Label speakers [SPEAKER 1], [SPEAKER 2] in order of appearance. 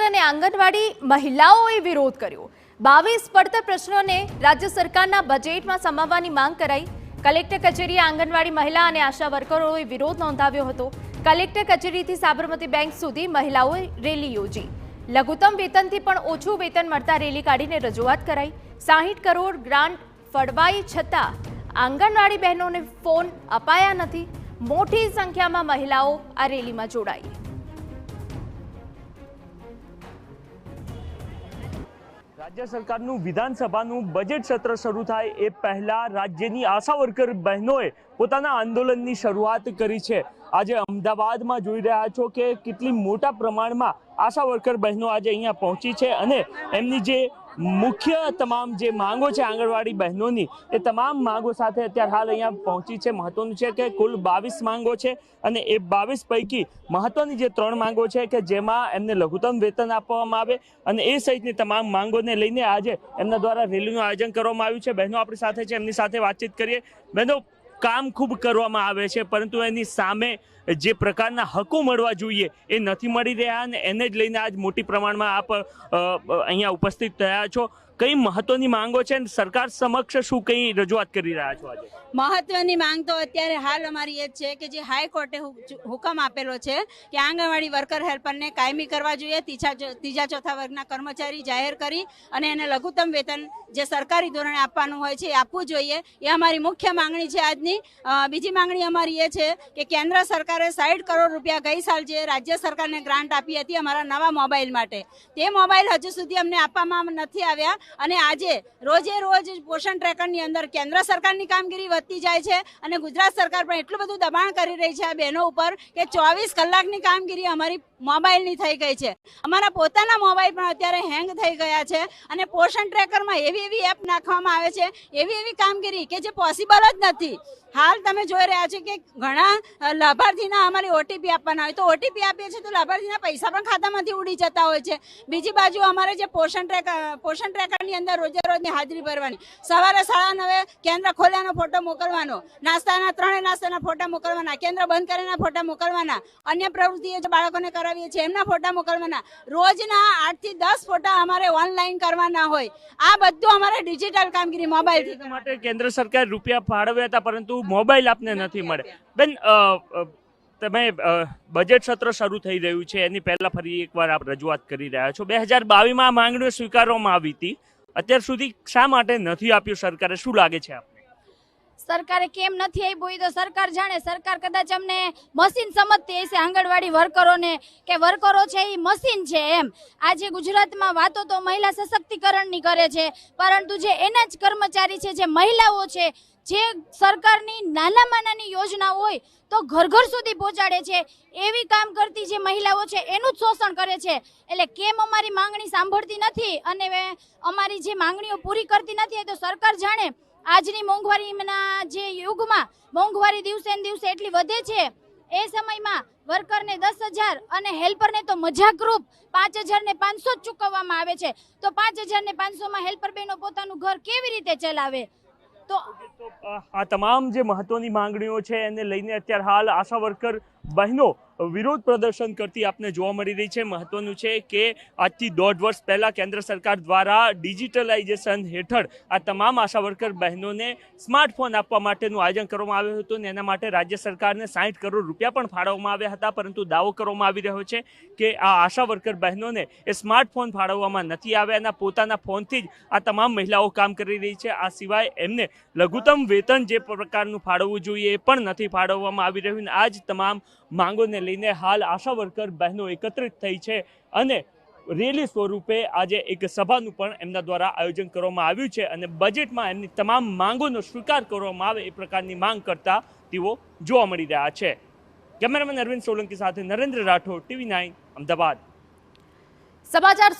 [SPEAKER 1] અને આંગણવાડી મહિલાઓએ વિરોધ કર્યો। 22 પડતર પ્રશ્નોને રાજ્ય સરકારના બજેટમાં સમાવવાની માંગ કરાઈ। કલેક્ટર કચેરીએ આંગણવાડી મહિલા અને આશા વર્કરોએ વિરોધ નોંધાવ્યો હતો। કલેક્ટર કચેરીથી સાબરમતી બેંક સુધી મહિલાઓએ રેલી યોજી। લઘુત્તમ વેતનથી પણ ઓછું વેતન મળતા રેલી કાઢીને રજૂઆત કરાઈ। 60 કરોડ ગ્રાન્ટ ફળવાઈ છતાં આંગણવાડી બહેનોને ફોન અપાયા નથી। મોટી સંખ્યામાં મહિલાઓ આ રેલીમાં જોડાઈ।
[SPEAKER 2] राज्य सरकारનું વિધાનસભાનું બજેટ સત્ર શરૂ થાય એ પહેલા રાજ્યની આશા વર્કર બહેનોએ પોતાના આંદોલનની શરૂઆત કરી છે। આજે અમદાવાદમાં જોઈ રહ્યા છો કે કેટલી મોટા પ્રમાણમાં આશા વર્કર બહેનો આજે અહીંયા પહોંચી છે અને એમની જે મુખ્ય તમામ જે માંગો છે આંગણવાડી બહેનોની એ તમામ માંગો સાથે અત્યારે હાલ અહીંયા પહોંચી છે। મહત્વનું છે કે કુલ 22 માંગો છે અને એ 22 પૈકી મહત્વની જે 3 માંગો છે કે જેમાં એમને લઘુત્તમ વેતન આપવામાં આવે અને એ સહિતની તમામ માંગોને લઈને આજે એમના દ્વારા રેલીનું આયોજન કરવામાં આવ્યું છે। બહેનો આપણી સાથે છે, એમની સાથે વાતચીત કરીએ। બહેનો, કામ ખૂબ કરવામાં આવે છે પરંતુ એની સામે જે પ્રકારના હકો મળવા જોઈએ એ નથી મળી રહ્યા અને એને જ લઈને આજ મોટી પ્રમાણમાં આપ અહીંયા ઉપસ્થિત થયા છો। કઈ મહત્વની માંગો છે અને સરકાર સમક્ષ શું કઈ રજૂઆત કરી રહ્યા છો આજે?
[SPEAKER 3] મહત્વની માંગ તો અત્યારે હાલ અમારી એ છે કે જે હાઈકોર્ટે હુકમ આપેલો છે કે આંગણવાડી વર્કર હેલ્પરને કાયમી કરવા જોઈએ। ત્રીજા ચોથા વર્ગના કર્મચારી જાહેર કરી અને એને લઘુત્તમ વેતન જે સરકારી ધોરણે આપવાનું હોય છે એ આપવું જોઈએ। એ અમારી મુખ્ય માંગણી છે આજની। બીજી માંગણી અમારી એ છે કે કેન્દ્ર સરકારે 60 કરોડ રૂપિયા ગઈ સાલ જે રાજ્ય સરકારને ગ્રાન્ટ આપી હતી અમારા નવા મોબાઈલ માટે, તે મોબાઈલ હજુ સુધી અમને આપવામાં નથી આવ્યા અને આજે રોજે રોજ પોષણ ટ્રેકરની અંદર કેન્દ્ર સરકારની કામગીરી વધતી જાય છે અને ગુજરાત સરકાર પણ એટલું બધું દબાણ કરી રહી છે આ બહેનો ઉપર કે 24 કલાકની કામગીરી અમારી મોબાઈલની થઈ ગઈ છે। અમારા પોતાના મોબાઈલ પણ અત્યારે હેંગ થઈ ગયા છે અને પોષણ ટ્રેકરમાં એવી એપ નાખવામાં આવે છે, એવી કામગીરી કે જે પોસિબલ જ નથી। હાલ તમે જોઈ રહ્યા છો કે ઘણા લાભાર્થીના અમારી ઓટીપી આપવાના હોય તો ઓટીપી આપીએ છીએ તો લાભાર્થીના પૈસા પણ ખાતામાંથી ઉડી જતા હોય છે। બીજી બાજુ અમારે જે પોષણ ટ્રેકરની અંદર રોજે રોજની હાજરી ભરવાની, સવારે 9:30 કેન્દ્ર ખોલ્યાનો ફોટો મોકલવાનો, નાસ્તાના 3 નાસ્તાના ફોટા મોકલવાના, કેન્દ્ર બંધ કરેના ફોટા મોકલવાના, અન્ય પ્રવૃત્તિઓ જે બાળકોને કરાવીએ છીએ એમના ફોટા મોકલવાના, રોજના 8 થી 10 ફોટા અમારે ઓનલાઈન કરવાના હોય। આ બધું અમારે ડિજિટલ કામગીરી મોબાઈલથી
[SPEAKER 2] માટે કેન્દ્ર સરકાર રૂપિયા ફાળવ્યા હતા પરંતુ મોબાઈલ આપને નથી મળે। બેન, તમે બજેટ સત્ર શરૂ થઈ રહ્યું છે એની પહેલા ફરી એકવાર આપ રજૂઆત કરી રહ્યા છો। 2022માં આ માંગણીઓ સ્વીકારવામાં આવી હતી, અત્યાર સુધી શા માટે નથી આપ્યું સરકારે? શું લાગે છે આપને?
[SPEAKER 4] સરકારે કેમ નથી આપ્યું એ તો સરકાર જાણે। સરકાર કદાચ અમને મશીન સમજતી હશે આંગણવાડી વર્કરોને કે વર્કરો છે એ મશીન છે એમ। આજે ગુજરાતમાં વાતો તો મહિલા સશક્તિકરણની કરે છે પરંતુ જે એના જ કર્મચારી છે, જે મહિલાઓ છે, જે સરકારની નાનામાં નાની યોજના હોય તો ઘર ઘર સુધી પહોંચાડે છે, એવી કામ કરતી જે મહિલાઓ છે એનું જ શોષણ કરે છે। એટલે કેમ અમારી માંગણી સાંભળતી નથી અને અમારી જે માંગણીઓ પૂરી કરતી નથી એ તો સરકાર જાણે। આજની મોંઘવારીના જે યુગમાં મોંઘવારી દિવસે ને દિવસે એટલી વધે છે, એ સમયમાં વર્કરને 10,000 અને હેલ્પરને તો મજાકરૂપ 5,500 જ ચૂકવવામાં આવે છે। તો 5,500માં હેલ્પર બહેનો પોતાનું ઘર કેવી રીતે ચલાવે? તો
[SPEAKER 2] આ તમામ જે મહત્વની માંગણીઓ છે એને લઈને અત્યારે હાલ આશા વર્કર બહેનો વિરોધ પ્રદર્શન કરતી આપને જોવા મળી રહી છે। મહત્વનું છે કે આજથી 1.5 વર્ષ પહેલા કેન્દ્ર સરકાર દ્વારા ડિજિટલાઇઝેશન હેઠળ આ તમામ આશા વર્કર બહેનોને સ્માર્ટફોન આપવા માટેનું આયોજન કરવામાં આવ્યું હતું અને એના માટે રાજ્ય સરકારને 60 કરોડ રૂપિયા પણ ફાળવવામાં આવ્યા હતા પરંતુ દાવો કરવામાં આવી રહ્યો છે કે આ આશા વર્કર બહેનોને એ સ્માર્ટફોન ફાળવવામાં નથી આવ્યા। એના પોતાના ફોનથી જ આ તમામ મહિલાઓ કામ કરી રહી છે। આ સિવાય એમને લઘુત્તમ વેતન જે પ્રકારનું ફાળવવું જોઈએ એ પણ નથી ફાળવવામાં આવી રહ્યું। આ જ તમામ માંગોને લઈને હાલ આશા વર્કર બહેનો એકત્રિત થઈ છે અને રેલી સ્વરૂપે આજે એક સભાનું પણ એમના દ્વારા આયોજન કરવામાં આવ્યું છે અને બજેટમાં એમની તમામ માંગોનો સ્વીકાર કરવામાં આવે એ પ્રકારની માંગ કરતા તેઓ જોવા મળી રહ્યા છે। કેમેરામેન અરવિંદ સોલંકી સાથે નરેન્દ્ર રાઠોડ, TV9 અમદાવાદ।
[SPEAKER 1] સમાચાર